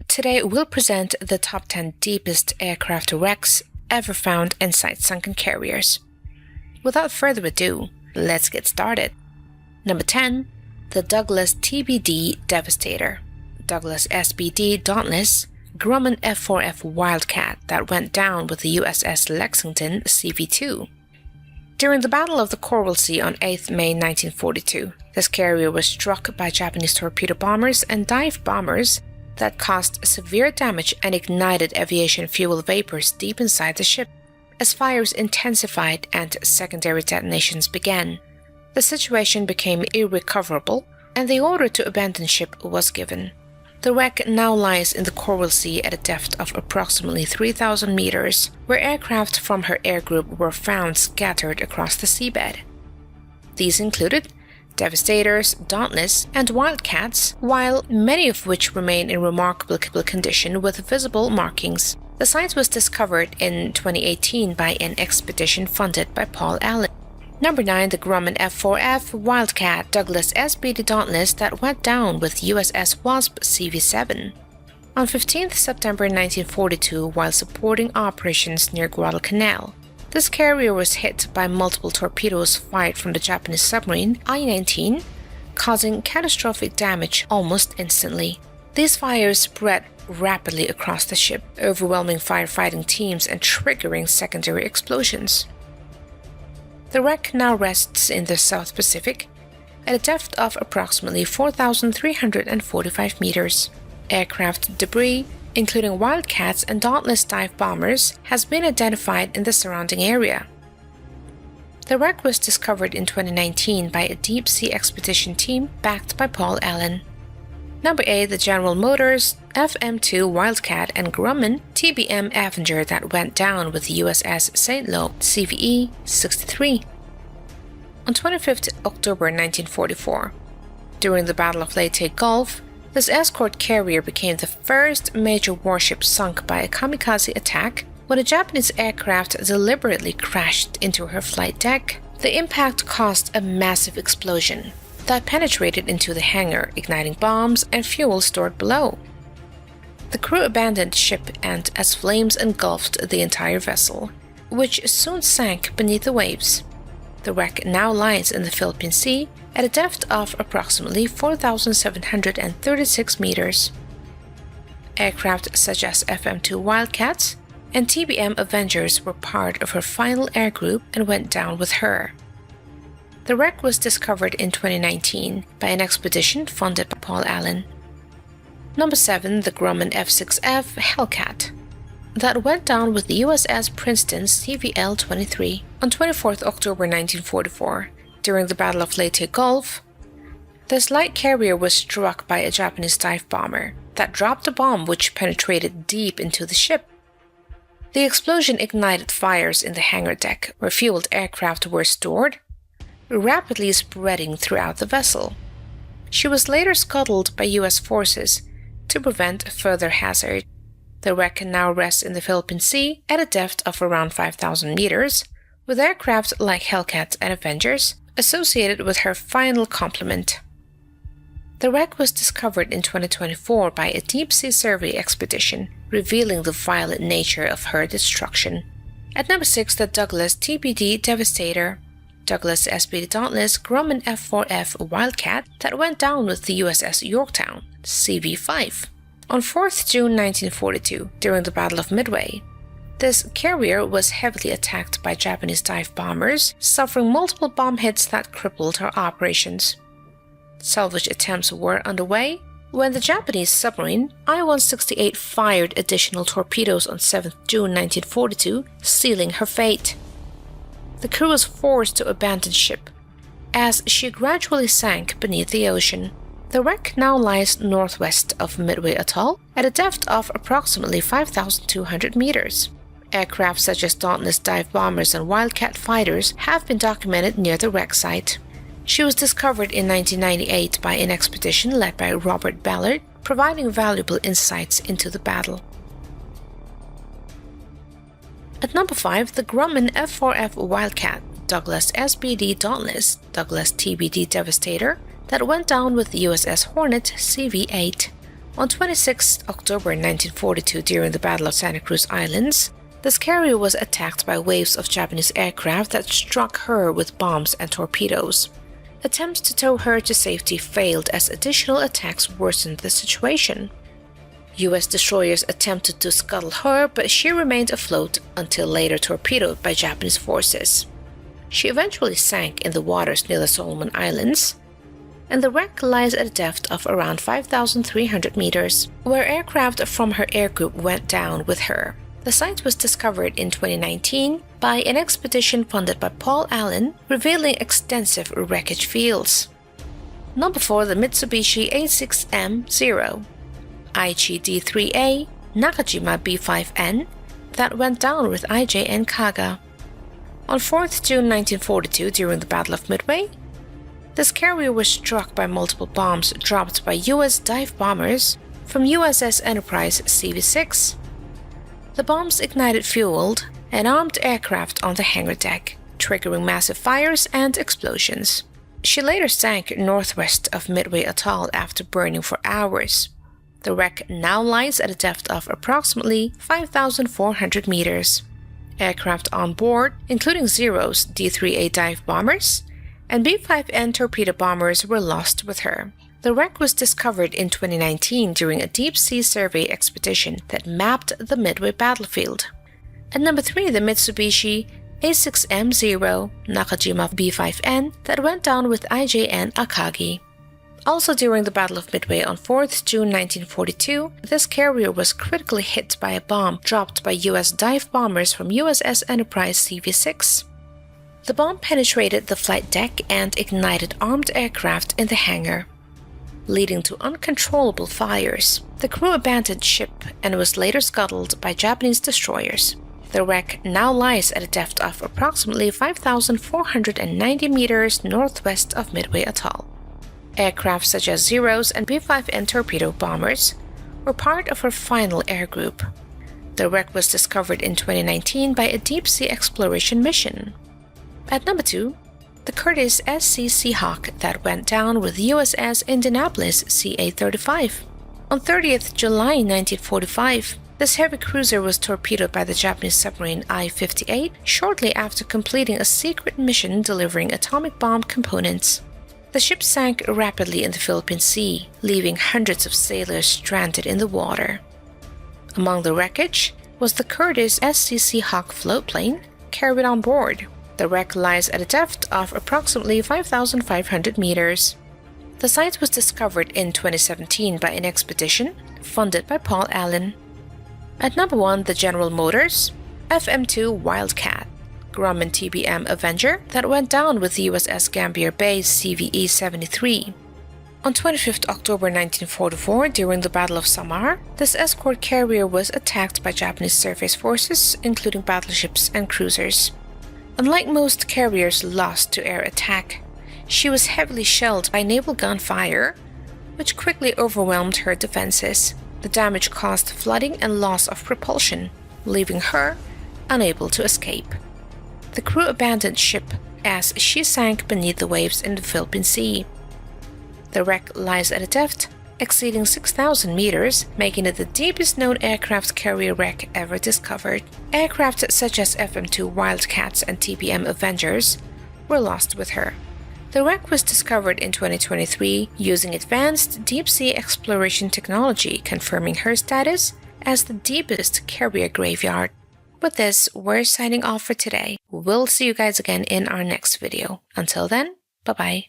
Today we'll present the top 10 deepest aircraft wrecks ever found inside sunken carriers. Without further ado, let's get started. Number 10. The Douglas TBD Devastator. Douglas SBD Dauntless, Grumman F4F Wildcat that went down with the USS Lexington CV-2. During the Battle of the Coral Sea on 8 May 1942, this carrier was struck by Japanese torpedo bombers and dive bombers that caused severe damage and ignited aviation fuel vapors deep inside the ship. As fires intensified and secondary detonations began, the situation became irrecoverable and the order to abandon ship was given. The wreck now lies in the Coral Sea at a depth of approximately 3,000 meters, where aircraft from her air group were found scattered across the seabed. These included Devastators, Dauntless, and Wildcats, while many of which remain in remarkable condition with visible markings. The site was discovered in 2018 by an expedition funded by Paul Allen. Number 9. The Grumman F4F Wildcat Douglas SBD Dauntless that went down with USS Wasp CV-7. On 15 September 1942, while supporting operations near Guadalcanal, this carrier was hit by multiple torpedoes fired from the Japanese submarine I-19, causing catastrophic damage almost instantly. These fires spread rapidly across the ship, overwhelming firefighting teams and triggering secondary explosions. The wreck now rests in the South Pacific at a depth of approximately 4,345 meters. Aircraft debris, including Wildcats and Dauntless dive bombers, has been identified in the surrounding area. The wreck was discovered in 2019 by a deep-sea expedition team backed by Paul Allen. Number 8. The General Motors FM-2 Wildcat and Grumman TBM Avenger that went down with the USS St. Lo CVE-63. On 25 October 1944, during the Battle of Leyte Gulf, this escort carrier became the first major warship sunk by a kamikaze attack when a Japanese aircraft deliberately crashed into her flight deck. The impact caused a massive explosion that penetrated into the hangar, igniting bombs and fuel stored below. The crew abandoned ship and as flames engulfed the entire vessel, which soon sank beneath the waves. The wreck now lies in the Philippine Sea at a depth of approximately 4,736 meters. Aircraft such as FM-2 Wildcats and TBM Avengers were part of her final air group and went down with her. The wreck was discovered in 2019 by an expedition funded by Paul Allen. Number 7. The Grumman F6F Hellcat that went down with the USS Princeton CVL-23 on 24 October 1944. During the Battle of Leyte Gulf, this light carrier was struck by a Japanese dive bomber that dropped a bomb which penetrated deep into the ship. The explosion ignited fires in the hangar deck where fueled aircraft were stored, rapidly spreading throughout the vessel. She was later scuttled by U.S. forces to prevent further hazard. The wreck now rests in the Philippine Sea at a depth of around 5,000 meters, with aircraft like Hellcats and Avengers associated with her final complement. The wreck was discovered in 2024 by a deep-sea survey expedition, revealing the violent nature of her destruction. At number 6. The Douglas TBD Devastator. Douglas SBD Dauntless Grumman F4F Wildcat that went down with the USS Yorktown CV-5 on 4th June 1942 during the Battle of Midway. This carrier was heavily attacked by Japanese dive bombers, suffering multiple bomb hits that crippled her operations. Salvage attempts were underway when the Japanese submarine I-168 fired additional torpedoes on 7th June 1942, sealing her fate. The crew was forced to abandon ship as she gradually sank beneath the ocean. The wreck now lies northwest of Midway Atoll at a depth of approximately 5,200 meters. Aircraft such as Dauntless dive bombers and Wildcat fighters have been documented near the wreck site. She was discovered in 1998 by an expedition led by Robert Ballard, providing valuable insights into the battle. At number 5. The Grumman F4F Wildcat Douglas SBD Dauntless Douglas TBD Devastator that went down with the USS Hornet CV-8 On 26 October 1942, during the Battle of Santa Cruz Islands, this carrier was attacked by waves of Japanese aircraft that struck her with bombs and torpedoes. Attempts to tow her to safety failed as additional attacks worsened the situation. U.S. destroyers attempted to scuttle her, but she remained afloat until later torpedoed by Japanese forces. She eventually sank in the waters near the Solomon Islands, and the wreck lies at a depth of around 5,300 meters, where aircraft from her airgroup went down with her. The site was discovered in 2019 by an expedition funded by Paul Allen, revealing extensive wreckage fields. Number 4. The Mitsubishi A6M0 IGD-3A Nakajima B5N that went down with IJN Kaga. On 4th June 1942, during the Battle of Midway, this carrier was struck by multiple bombs dropped by U.S. dive bombers from USS Enterprise CV-6. The bombs ignited fueled an armed aircraft on the hangar deck, triggering massive fires and explosions. She later sank northwest of Midway Atoll after burning for hours. The wreck now lies at a depth of approximately 5,400 meters. Aircraft on board, including Zero's D-3A dive bombers and B-5N torpedo bombers, were lost with her. The wreck was discovered in 2019 during a deep-sea survey expedition that mapped the Midway battlefield. At number 3, the Mitsubishi A6M0 Nakajima B5N that went down with IJN Akagi. Also during the Battle of Midway on 4th June 1942, this carrier was critically hit by a bomb dropped by U.S. dive bombers from USS Enterprise CV-6. The bomb penetrated the flight deck and ignited armed aircraft in the hangar, leading to uncontrollable fires. The crew abandoned ship and was later scuttled by Japanese destroyers. The wreck now lies at a depth of approximately 5,490 meters northwest of Midway Atoll. Aircraft such as Zero's and B-5N torpedo bombers were part of her final air group. The wreck was discovered in 2019 by a deep-sea exploration mission. At number 2, the Curtiss SC Seahawk that went down with USS Indianapolis CA-35. On 30th July 1945, this heavy cruiser was torpedoed by the Japanese submarine I-58 shortly after completing a secret mission delivering atomic bomb components. The ship sank rapidly in the Philippine Sea, leaving hundreds of sailors stranded in the water. Among the wreckage was the Curtiss SC Seahawk floatplane carried on board. The wreck lies at a depth of approximately 5,500 meters. The site was discovered in 2017 by an expedition funded by Paul Allen. At number 1, the General Motors FM2 Wildcat Grumman TBM Avenger that went down with the USS Gambier Bay CVE-73. On 25 October 1944, during the Battle of Samar, this escort carrier was attacked by Japanese surface forces, including battleships and cruisers. Unlike most carriers lost to air attack, she was heavily shelled by naval gunfire, which quickly overwhelmed her defenses. The damage caused flooding and loss of propulsion, leaving her unable to escape. The crew abandoned ship as she sank beneath the waves in the Philippine Sea. The wreck lies at a depth exceeding 6,000 meters, making it the deepest known aircraft carrier wreck ever discovered. Aircraft such as FM2 Wildcats and TBM Avengers were lost with her. The wreck was discovered in 2023 using advanced deep-sea exploration technology, confirming her status as the deepest carrier graveyard. With this, we're signing off for today. We'll see you guys again in our next video. Until then, bye-bye.